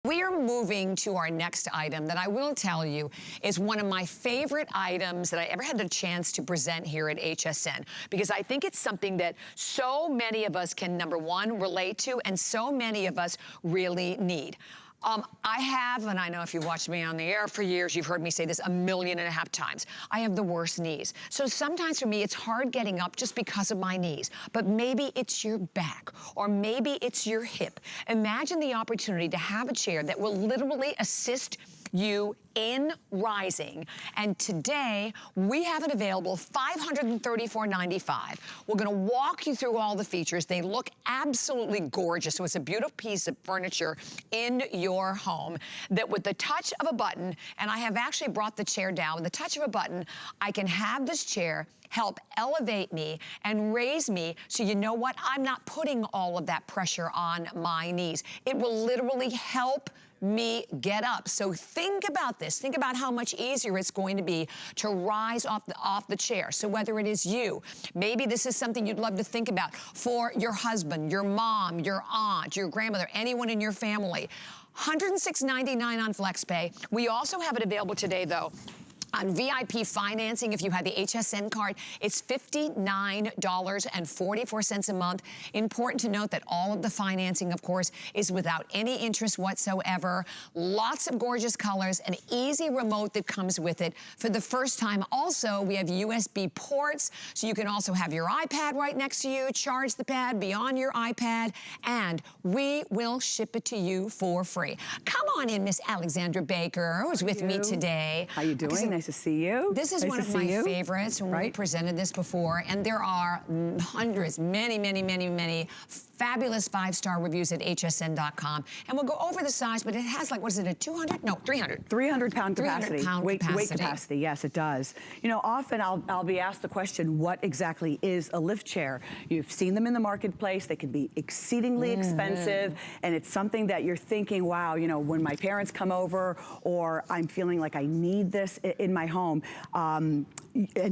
We are moving to our next item that I will tell you is one of my favorite items that I ever had the chance to present here at HSN, because I think it's something that so many of us can, number one, relate to, and so many of us really need. I have, and I know if you watched me on the air for years, you've heard me say this 1.5 million times. I have the worst knees. So sometimes for me, it's hard getting up just because of my knees. But maybe it's your back, or maybe it's your hip. Imagine the opportunity to have a chair that will literally assist you in rising. And today, we have it available, $534.95. We're gonna walk you through all the features. They look absolutely gorgeous. So it's a beautiful piece of furniture in your home that with the touch of a button, and I have actually brought the chair down, with the touch of a button, I can have this chair help elevate me and raise me, so you know what? I'm not putting all of that pressure on my knees. It will literally help me get up. So think about this. Think about how much easier it's going to be to rise off the chair. So whether it is you, maybe this is something you'd love to think about for your husband, your mom, your aunt, your grandmother, anyone in your family. $106.99 on FlexPay. We also have it available today, though, on VIP financing. If you have the HSN card, it's $59.44 a month. Important to note that all of the financing, of course, is without any interest whatsoever. Lots of gorgeous colors, an easy remote that comes with it. For the first time, also, we have USB ports, so you can also have your iPad right next to you, charge the pad, be on your iPad, and we will ship it to you for free. Come on in, Miss Alexandra Baker, who's with me today. How you doing? Nice to see you. This is one of my favorites when we presented this before, and there are hundreds, many fabulous 5-star reviews at hsn.com. And we'll go over the size, but it has like, what is it, a 200? No, 300. 300 pound capacity. 300 pound weight capacity. capacity, yes, it does. You know, often I'll be asked the question, what exactly is a lift chair? You've seen them in the marketplace. They can be exceedingly expensive, and it's something that you're thinking, wow, you know, when my parents come over, or I'm feeling like I need this in my home, and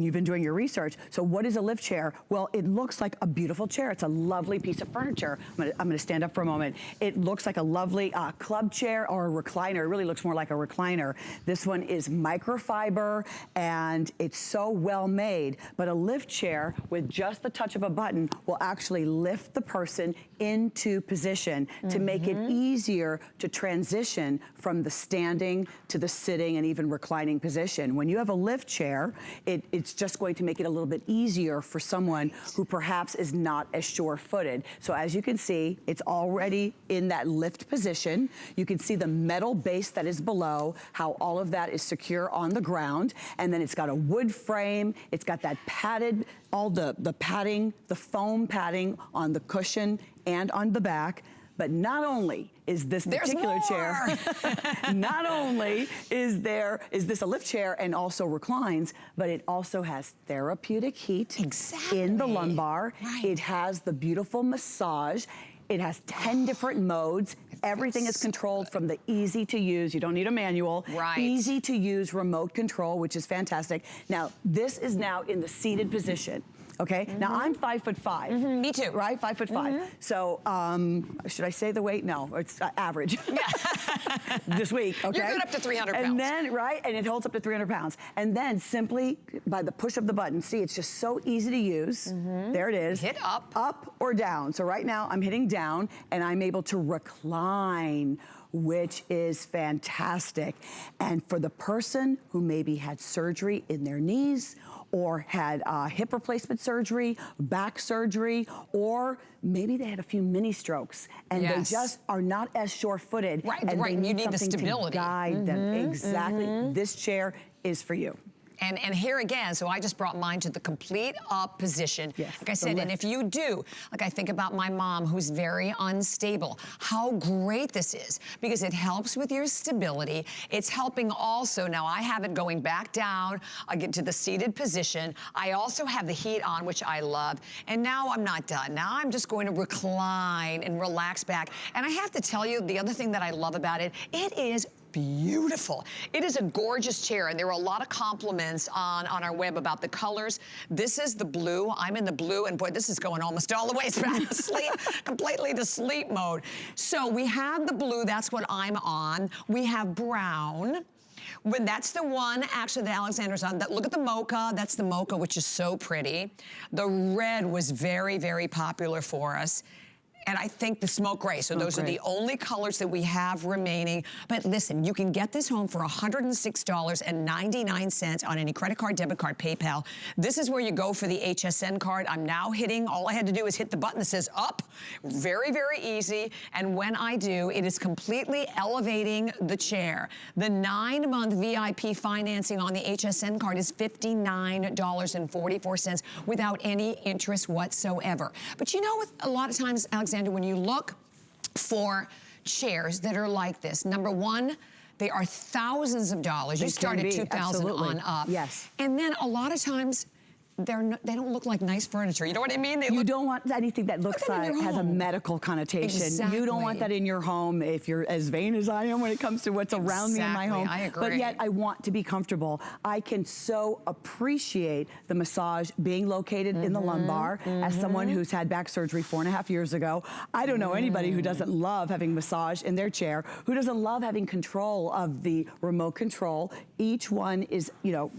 you've been doing your research. So what is a lift chair? Well, it looks like a beautiful chair. It's a lovely piece of furniture. I'm gonna stand up for a moment. It looks like a lovely club chair or a recliner. It really looks more like a recliner. This one is microfiber, and it's so well made. But a lift chair, with just the touch of a button, will actually lift the person into position to make it easier to transition from the standing to the sitting and even reclining position. When you have a lift chair, it's just going to make it a little bit easier for someone who perhaps is not as sure-footed. So as you can see, it's already in that lift position. You can see the metal base that is below, how all of that is secure on the ground. And then it's got a wood frame. It's got that padded, all the padding, the foam padding on the cushion and on the back. But not only is this particular chair, not only is this a lift chair and also reclines, but it also has therapeutic heat in the lumbar. It has the beautiful massage. It has 10 different modes. Everything is controlled from the easy to use. You don't need a manual. Easy to use remote control, which is fantastic. Now, this is now in the seated position. Okay, now I'm 5'5". Me too. Right, 5'5". So, should I say the weight? No, it's average. This week, okay? You're good up to 300 pounds. And then, and it holds up to 300 pounds. And then simply, by the push of the button, see, it's just so easy to use. There it is. Hit up. Up or down. So right now, I'm hitting down, and I'm able to recline, which is fantastic. And for the person who maybe had surgery in their knees, or had hip replacement surgery, back surgery, or maybe they had a few mini strokes and they just are not as sure-footed, and they need the stability to guide them. Exactly. This chair is for you. And here again, so I just brought mine to the complete up position. Like I said, and if you do, like I think about my mom who's very unstable, how great this is, because it helps with your stability. It's helping also, now I have it going back down, I get to the seated position. I also have the heat on, which I love. And now I'm not done. Now I'm just going to recline and relax back. And I have to tell you, the other thing that I love about it, it is beautiful. It is a gorgeous chair, and there are a lot of compliments on our web about the colors. This is the blue. I'm in the blue, and boy, this is going almost all the way back to sleep, completely to sleep mode. So we have the blue, that's what I'm on. We have brown. When that's the one, actually, that Alexander's on. Look at the mocha. That's the mocha, which is so pretty. The red was very, very popular for us. And I think the smoke gray. So those are the only colors that we have remaining. But listen, you can get this home for $106.99 on any credit card, debit card, PayPal. This is where you go for the HSN card. I'm now hitting, all I had to do is hit the button that says up. Very, very easy. And when I do, it is completely elevating the chair. The 9-month VIP financing on the HSN card is $59.44 without any interest whatsoever. But you know what, a lot of times, Alexander, when you look for chairs that are like this, number one, they are thousands of dollars. You start at $2,000 on up. Yes. And then a lot of times, they don't look like nice furniture. You know what I mean? You don't want anything that looks like has a medical connotation. Exactly. You don't want that in your home if you're as vain as I am when it comes to what's around me in my home. I agree. But yet I want to be comfortable. I can so appreciate the massage being located in the lumbar. As someone who's had back surgery 4.5 years ago, I don't know anybody who doesn't love having massage in their chair, who doesn't love having control of the remote control. Each one is, you know,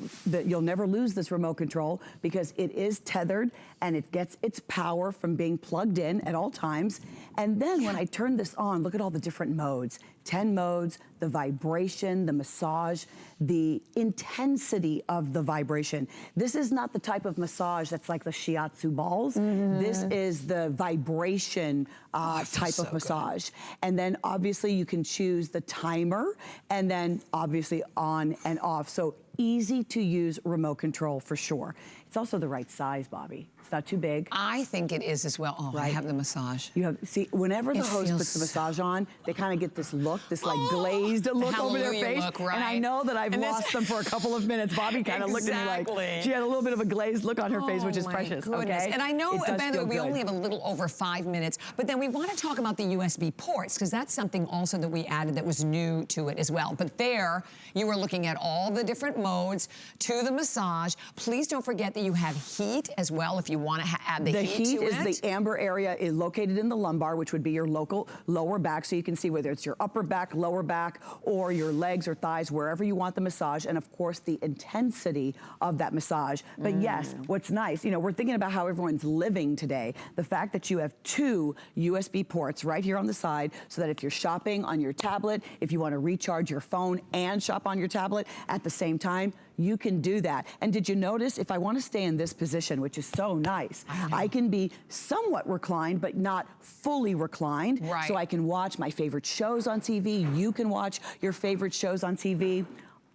you'll never lose this remote control because it is tethered and it gets its power from being plugged in at all times. And then when I turn this on, look at all the different modes. 10 modes, the vibration, the massage, the intensity of the vibration. This is not the type of massage that's like the shiatsu balls. This is the vibration type of massage. And then obviously you can choose the timer and then obviously on and off. So easy to use remote control for sure. It's also the right size, Bobby. It's not too big. I think it is as well. Oh, right. I have the massage. You have, see, whenever the host puts the massage on, they kind of get this look, this like glazed look over their face. Look, right. And I know that I've lost them for a couple of minutes. Bobby kind of looked at me like, she had a little bit of a glazed look on her face, which is precious, goodness. okay? And I know, by the way, we only have a little over 5 minutes, but then we want to talk about the USB ports, because that's something also that we added that was new to it as well. But there, you were looking at all the different modes to the massage. Please don't forget that you have heat as well if you want to add the heat to it. The amber area is located in the lumbar, which would be your local lower back, so you can see whether it's your upper back, lower back, or your legs or thighs, wherever you want the massage, and of course the intensity of that massage. But yes, what's nice, you know, we're thinking about how everyone's living today. The fact that you have 2 USB ports right here on the side, so that if you're shopping on your tablet, if you want to recharge your phone and shop on your tablet at the same time, you can do that. And did you notice, if I want to stay in this position, which is so nice, I can be somewhat reclined, but not fully reclined. Right. So I can watch my favorite shows on TV. You can watch your favorite shows on TV.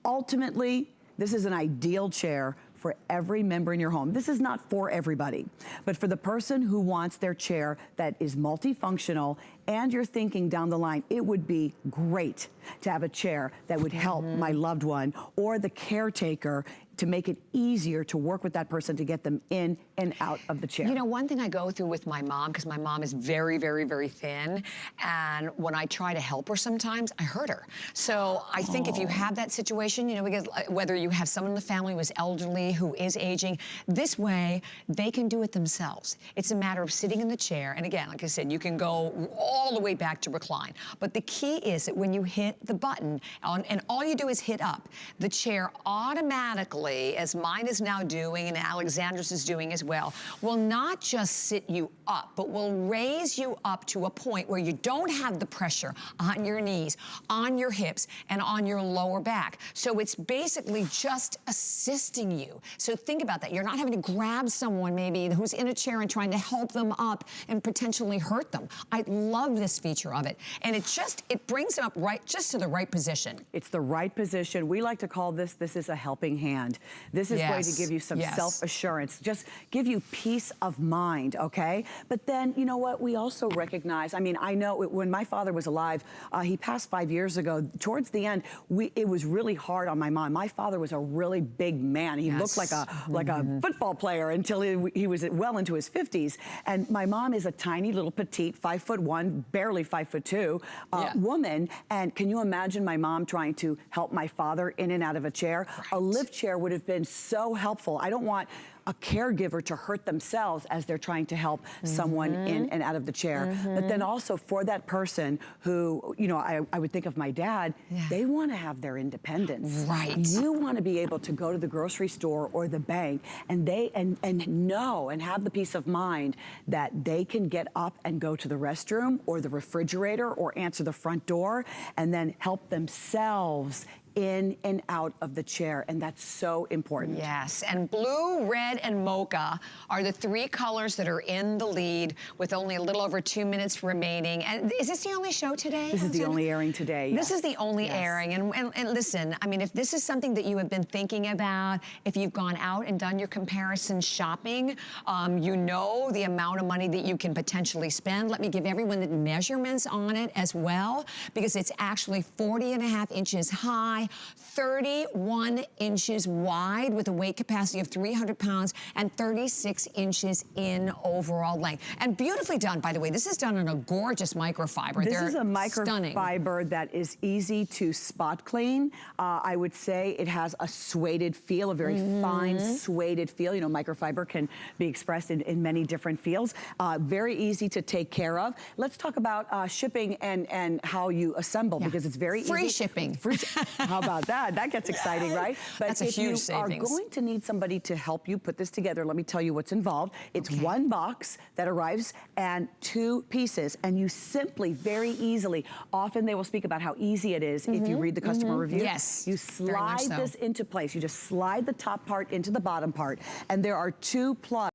Ultimately, this is an ideal chair for every member in your home. This is not for everybody, but for the person who wants their chair that is multifunctional, and you're thinking down the line, it would be great to have a chair that would help my loved one or the caretaker, to make it easier to work with that person to get them in and out of the chair. You know, one thing I go through with my mom, because my mom is very, very, very thin, and when I try to help her sometimes, I hurt her. So I think if you have that situation, you know, because whether you have someone in the family who is elderly, who is aging, this way they can do it themselves. It's a matter of sitting in the chair, and again, like I said, you can go all the way back to recline. But the key is that when you hit the button, and all you do is hit up, the chair automatically, as mine is now doing and Alexandra's is doing as well, will not just sit you up, but will raise you up to a point where you don't have the pressure on your knees, on your hips, and on your lower back. So it's basically just assisting you. So think about that. You're not having to grab someone maybe who's in a chair and trying to help them up and potentially hurt them. I love this feature of it. And it brings them up just to the right position. It's the right position. We like to call this is a helping hand. This is going to give you some self-assurance, just give you peace of mind, okay? But then, you know what, we also recognize, I mean, I know when my father was alive, he passed 5 years ago, towards the end, it was really hard on my mom. My father was a really big man. He looked like a football player until he was well into his 50s. And my mom is a tiny little petite, 5'1", barely 5'2" woman, and can you imagine my mom trying to help my father in and out of a chair? Right. A lift chair would have been so helpful. I don't want a caregiver to hurt themselves as they're trying to help someone in and out of the chair. But then also for that person who, you know, I would think of my dad, they want to have their independence. Right. You want to be able to go to the grocery store or the bank and know and have the peace of mind that they can get up and go to the restroom or the refrigerator or answer the front door and then help themselves in and out of the chair, and that's so important. Yes, and blue, red, and mocha are the 3 colors that are in the lead with only a little over 2 minutes remaining. And is this the only show today? This is the only airing today. Yes. This is the only airing, and listen, I mean, if this is something that you have been thinking about, if you've gone out and done your comparison shopping, you know the amount of money that you can potentially spend. Let me give everyone the measurements on it as well, because it's actually 40.5 inches high, 31 inches wide with a weight capacity of 300 pounds and 36 inches in overall length. And beautifully done, by the way. This is done in a gorgeous microfiber. This is a stunning. microfiber that is easy to spot clean. I would say it has a suede feel, a very fine suede feel. You know, microfiber can be expressed in many different feels. Very easy to take care of. Let's talk about shipping and how you assemble, because it's very Free easy. shipping. How about that? That gets exciting, right? But that's a if huge you savings. are going to need somebody to help you put this together, let me tell you what's involved. It's one box that arrives and 2 pieces, and you simply, very easily, often they will speak about how easy it is if you read the customer review. Yes, You very much slide so. this into place. You just slide the top part into the bottom part, and there are 2 plugs